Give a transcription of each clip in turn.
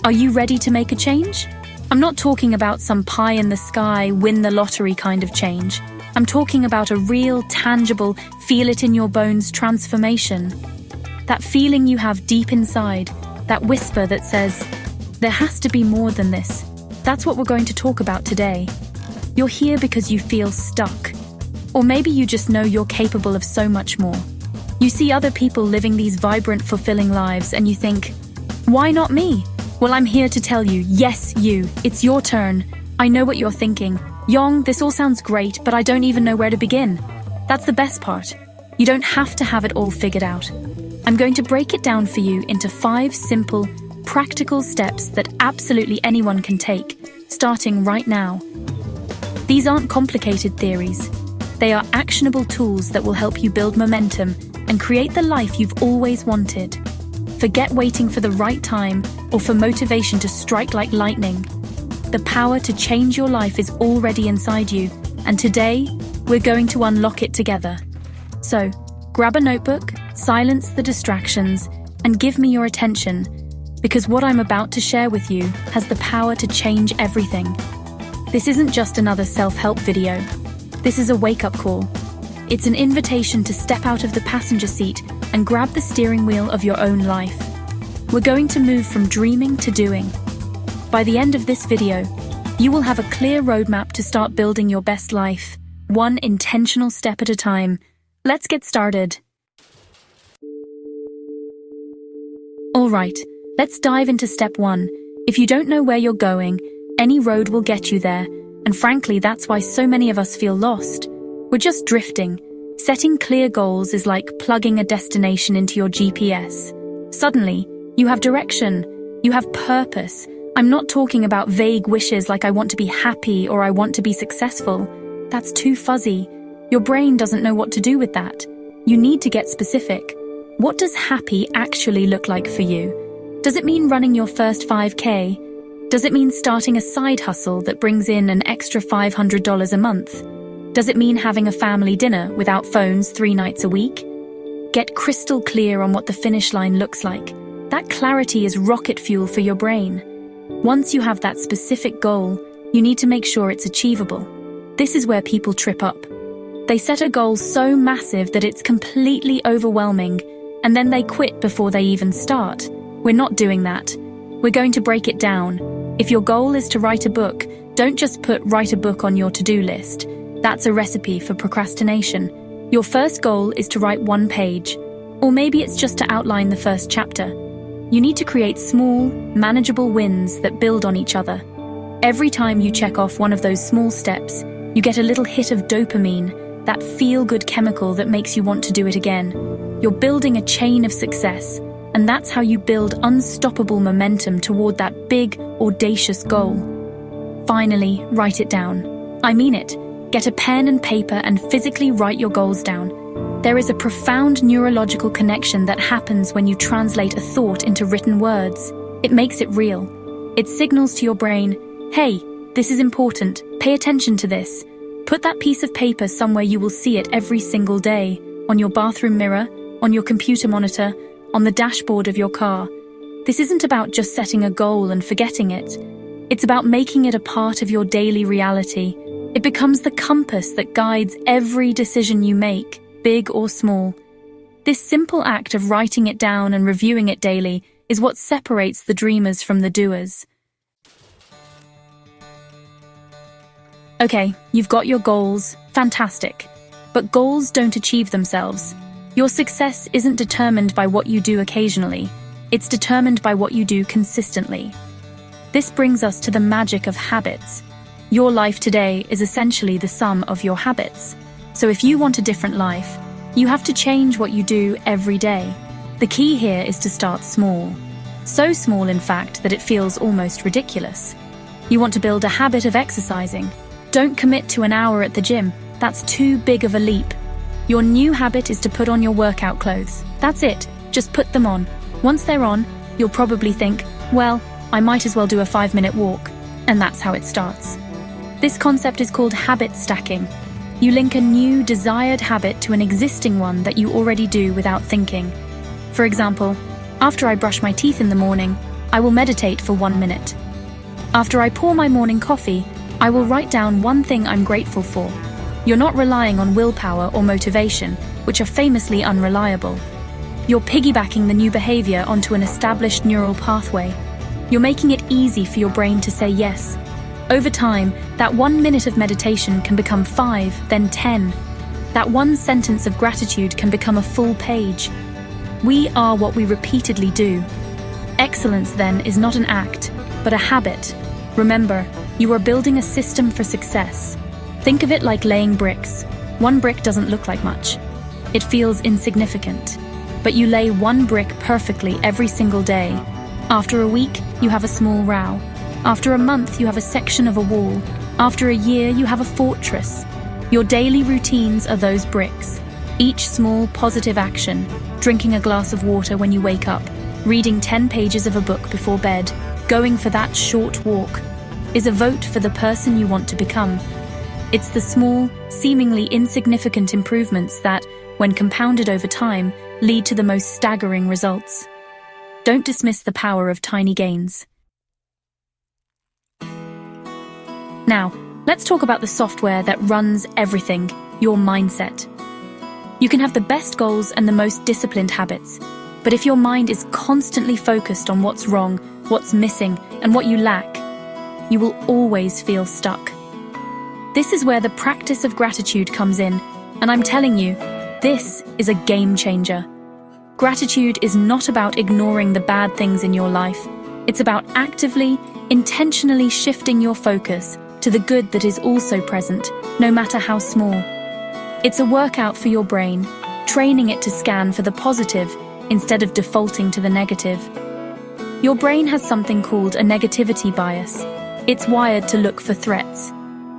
Are you ready to make a change? I'm not talking about some pie in the sky, win the lottery kind of change. I'm talking about a real, tangible, feel it in your bones transformation. That feeling you have deep inside, that whisper that says, there has to be more than this. That's what we're going to talk about today. You're here because you feel stuck. Or maybe you just know you're capable of so much more. You see other people living these vibrant, fulfilling lives and you think, why not me? Well, I'm here to tell you, yes, you. It's your turn. I know what you're thinking. Yong, this all sounds great, but I don't even know where to begin. That's the best part. You don't have to have it all figured out. I'm going to break it down for you into 5 simple, practical steps that absolutely anyone can take, starting right now. These aren't complicated theories. They are actionable tools that will help you build momentum and create the life you've always wanted. Forget waiting for the right time or for motivation to strike like lightning. The power to change your life is already inside you, and today, we're going to unlock it together. So, grab a notebook, silence the distractions, and give me your attention, because what I'm about to share with you has the power to change everything. This isn't just another self-help video. This is a wake-up call. It's an invitation to step out of the passenger seat and grab the steering wheel of your own life. We're going to move from dreaming to doing. By the end of this video, you will have a clear roadmap to start building your best life, one intentional step at a time. Let's get started. All right, let's dive into step 1. If you don't know where you're going, any road will get you there, and frankly, that's why so many of us feel lost. We're just drifting. Setting clear goals is like plugging a destination into your GPS. Suddenly, you have direction, you have purpose. I'm not talking about vague wishes like I want to be happy or I want to be successful. That's too fuzzy. Your brain doesn't know what to do with that. You need to get specific. What does happy actually look like for you? Does it mean running your first 5K? Does it mean starting a side hustle that brings in an extra $500 a month? Does it mean having a family dinner without phones 3 nights a week? Get crystal clear on what the finish line looks like. That clarity is rocket fuel for your brain. Once you have that specific goal, you need to make sure it's achievable. This is where people trip up. They set a goal so massive that it's completely overwhelming, and then they quit before they even start. We're not doing that. We're going to break it down. If your goal is to write a book, don't just put write a book on your to-do list. That's a recipe for procrastination. Your first goal is to write 1 page, or maybe it's just to outline the first chapter. You need to create small, manageable wins that build on each other. Every time you check off one of those small steps, you get a little hit of dopamine, that feel-good chemical that makes you want to do it again. You're building a chain of success, and that's how you build unstoppable momentum toward that big, audacious goal. Finally, write it down. I mean it. Get a pen and paper and physically write your goals down. There is a profound neurological connection that happens when you translate a thought into written words. It makes it real. It signals to your brain, hey, this is important, pay attention to this. Put that piece of paper somewhere you will see it every single day, on your bathroom mirror, on your computer monitor, on the dashboard of your car. This isn't about just setting a goal and forgetting it. It's about making it a part of your daily reality. It becomes the compass that guides every decision you make, big or small. This simple act of writing it down and reviewing it daily is what separates the dreamers from the doers. Okay, you've got your goals. Fantastic. But goals don't achieve themselves. Your success isn't determined by what you do occasionally. It's determined by what you do consistently. This brings us to the magic of habits. Your life today is essentially the sum of your habits. So if you want a different life, you have to change what you do every day. The key here is to start small. So small, in fact, that it feels almost ridiculous. You want to build a habit of exercising. Don't commit to an hour at the gym. That's too big of a leap. Your new habit is to put on your workout clothes. That's it. Just put them on. Once they're on, you'll probably think, well, I might as well do a 5-minute walk. And that's how it starts. This concept is called habit stacking. You link a new, desired habit to an existing one that you already do without thinking. For example, after I brush my teeth in the morning, I will meditate for 1 minute. After I pour my morning coffee, I will write down one thing I'm grateful for. You're not relying on willpower or motivation, which are famously unreliable. You're piggybacking the new behavior onto an established neural pathway. You're making it easy for your brain to say yes. Over time, that 1 minute of meditation can become 5, then 10. That one sentence of gratitude can become a full page. We are what we repeatedly do. Excellence, then, is not an act, but a habit. Remember, you are building a system for success. Think of it like laying bricks. One brick doesn't look like much. It feels insignificant. But you lay one brick perfectly every single day. After a week, you have a small row. After a month, you have a section of a wall. After a year, you have a fortress. Your daily routines are those bricks. Each small, positive action, drinking a glass of water when you wake up, reading 10 pages of a book before bed, going for that short walk, is a vote for the person you want to become. It's the small, seemingly insignificant improvements that, when compounded over time, lead to the most staggering results. Don't dismiss the power of tiny gains. Now, let's talk about the software that runs everything, your mindset. You can have the best goals and the most disciplined habits, but if your mind is constantly focused on what's wrong, what's missing, and what you lack, you will always feel stuck. This is where the practice of gratitude comes in, and I'm telling you, this is a game changer. Gratitude is not about ignoring the bad things in your life. It's about actively, intentionally shifting your focus to the good that is also present, no matter how small. It's a workout for your brain, training it to scan for the positive instead of defaulting to the negative. Your brain has something called a negativity bias. It's wired to look for threats.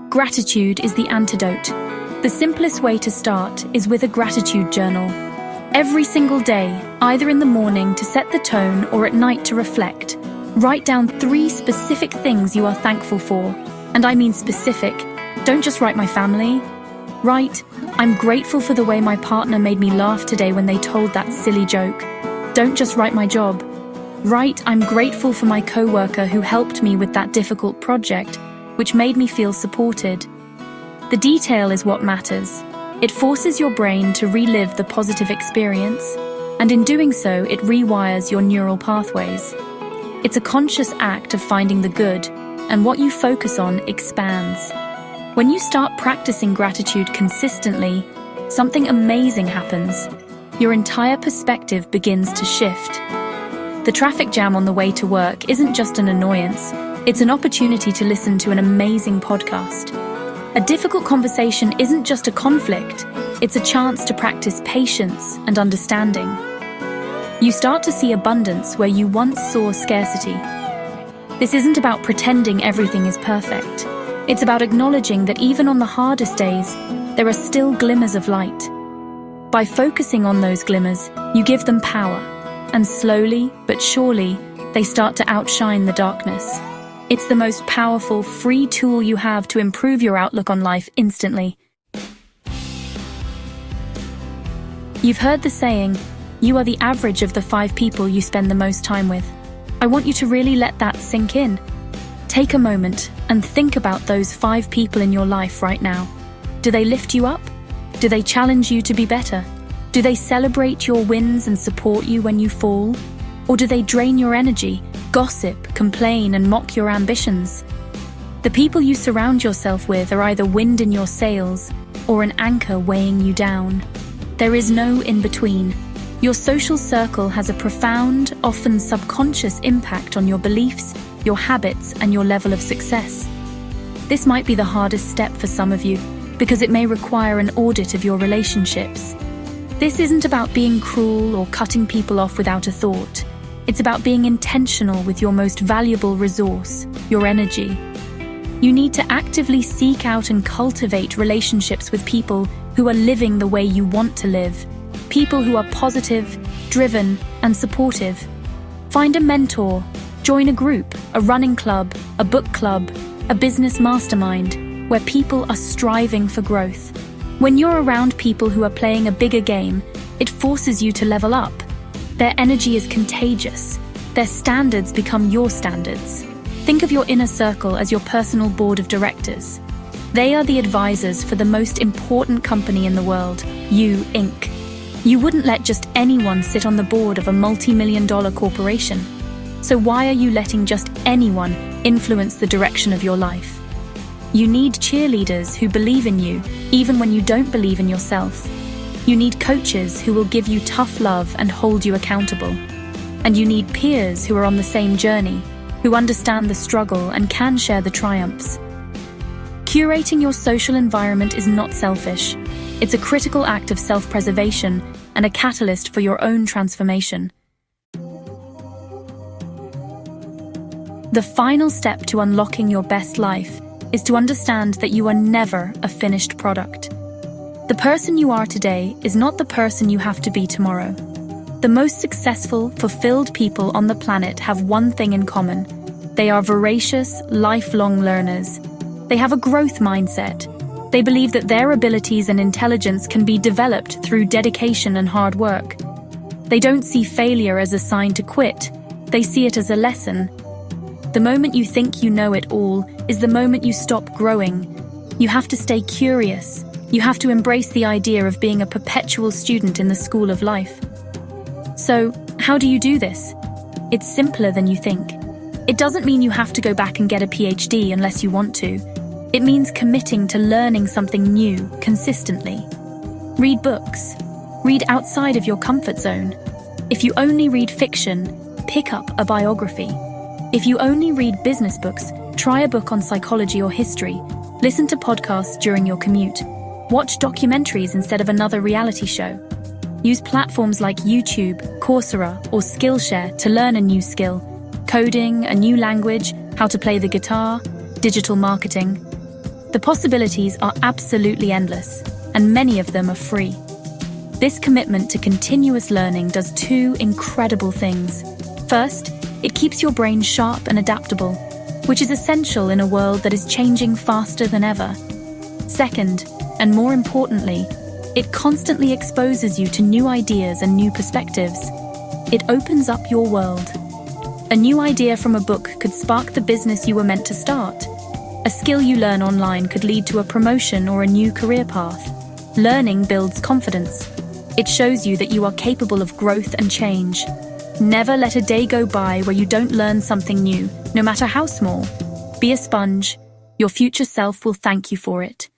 Gratitude is the antidote. The simplest way to start is with a gratitude journal. Every single day, either in the morning to set the tone or at night to reflect, write down 3 specific things you are thankful for. And I mean specific. Don't just write my family. Write, I'm grateful for the way my partner made me laugh today when they told that silly joke. Don't just write my job. Write, I'm grateful for my coworker who helped me with that difficult project, which made me feel supported. The detail is what matters. It forces your brain to relive the positive experience, and in doing so, it rewires your neural pathways. It's a conscious act of finding the good, and what you focus on expands. When you start practicing gratitude consistently, something amazing happens. Your entire perspective begins to shift. The traffic jam on the way to work isn't just an annoyance, it's an opportunity to listen to an amazing podcast. A difficult conversation isn't just a conflict, it's a chance to practice patience and understanding. You start to see abundance where you once saw scarcity. This isn't about pretending everything is perfect. It's about acknowledging that even on the hardest days, there are still glimmers of light. By focusing on those glimmers, you give them power, and slowly but surely, they start to outshine the darkness. It's the most powerful, free tool you have to improve your outlook on life instantly. You've heard the saying, you are the average of the 5 people you spend the most time with. I want you to really let that sink in. Take a moment and think about those 5 people in your life right now. Do they lift you up? Do they challenge you to be better? Do they celebrate your wins and support you when you fall? Or do they drain your energy, gossip, complain, and mock your ambitions? The people you surround yourself with are either wind in your sails or an anchor weighing you down. There is no in-between. Your social circle has a profound, often subconscious impact on your beliefs, your habits, and your level of success. This might be the hardest step for some of you, because it may require an audit of your relationships. This isn't about being cruel or cutting people off without a thought. It's about being intentional with your most valuable resource, your energy. You need to actively seek out and cultivate relationships with people who are living the way you want to live. People who are positive, driven, and supportive. Find a mentor, join a group, a running club, a book club, a business mastermind, where people are striving for growth. When you're around people who are playing a bigger game, it forces you to level up. Their energy is contagious. Their standards become your standards. Think of your inner circle as your personal board of directors. They are the advisors for the most important company in the world, You Inc. You wouldn't let just anyone sit on the board of a multi-million-dollar corporation. So why are you letting just anyone influence the direction of your life? You need cheerleaders who believe in you, even when you don't believe in yourself. You need coaches who will give you tough love and hold you accountable. And you need peers who are on the same journey, who understand the struggle and can share the triumphs. Curating your social environment is not selfish. It's a critical act of self-preservation and a catalyst for your own transformation. The final step to unlocking your best life is to understand that you are never a finished product. The person you are today is not the person you have to be tomorrow. The most successful, fulfilled people on the planet have one thing in common. They are voracious, lifelong learners. They have a growth mindset. They believe that their abilities and intelligence can be developed through dedication and hard work. They don't see failure as a sign to quit. They see it as a lesson. The moment you think you know it all is the moment you stop growing. You have to stay curious. You have to embrace the idea of being a perpetual student in the school of life. So, how do you do this? It's simpler than you think. It doesn't mean you have to go back and get a PhD unless you want to. It means committing to learning something new consistently. Read books. Read outside of your comfort zone. If you only read fiction, pick up a biography. If you only read business books, try a book on psychology or history. Listen to podcasts during your commute. Watch documentaries instead of another reality show. Use platforms like YouTube, Coursera, or Skillshare to learn a new skill. Coding, a new language, how to play the guitar, digital marketing. The possibilities are absolutely endless, and many of them are free. This commitment to continuous learning does two incredible things. First, it keeps your brain sharp and adaptable, which is essential in a world that is changing faster than ever. Second, and more importantly, it constantly exposes you to new ideas and new perspectives. It opens up your world. A new idea from a book could spark the business you were meant to start. A skill you learn online could lead to a promotion or a new career path. Learning builds confidence. It shows you that you are capable of growth and change. Never let a day go by where you don't learn something new, no matter how small. Be a sponge. Your future self will thank you for it.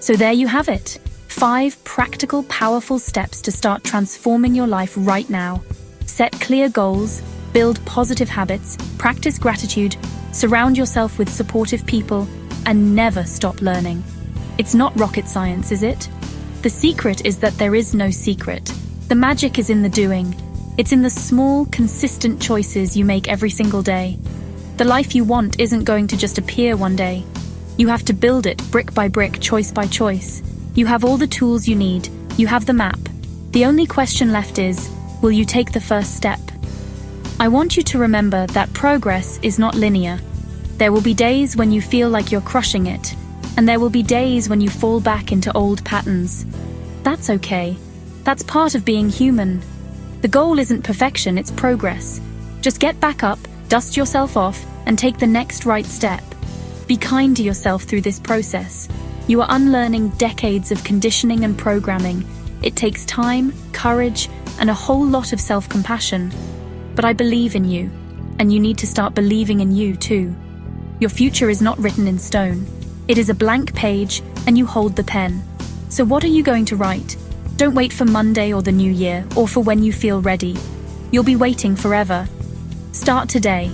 So there you have it. 5 practical, powerful steps to start transforming your life right now. Set clear goals, build positive habits, practice gratitude, surround yourself with supportive people, and never stop learning. It's not rocket science, is it? The secret is that there is no secret. The magic is in the doing. It's in the small, consistent choices you make every single day. The life you want isn't going to just appear one day. You have to build it brick by brick, choice by choice. You have all the tools you need. You have the map. The only question left is, will you take the first step? I want you to remember that progress is not linear. There will be days when you feel like you're crushing it, and there will be days when you fall back into old patterns. That's okay. That's part of being human. The goal isn't perfection, it's progress. Just get back up, dust yourself off, and take the next right step. Be kind to yourself through this process. You are unlearning decades of conditioning and programming. It takes time, courage, and a whole lot of self-compassion. But I believe in you, and you need to start believing in you too. Your future is not written in stone. It is a blank page, and you hold the pen. So what are you going to write? Don't wait for Monday or the new year, or for when you feel ready. You'll be waiting forever. Start today.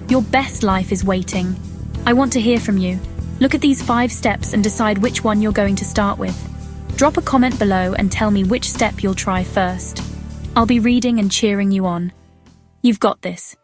Your best life is waiting. I want to hear from you. Look at these 5 steps and decide which one you're going to start with. Drop a comment below and tell me which step you'll try first. I'll be reading and cheering you on. You've got this.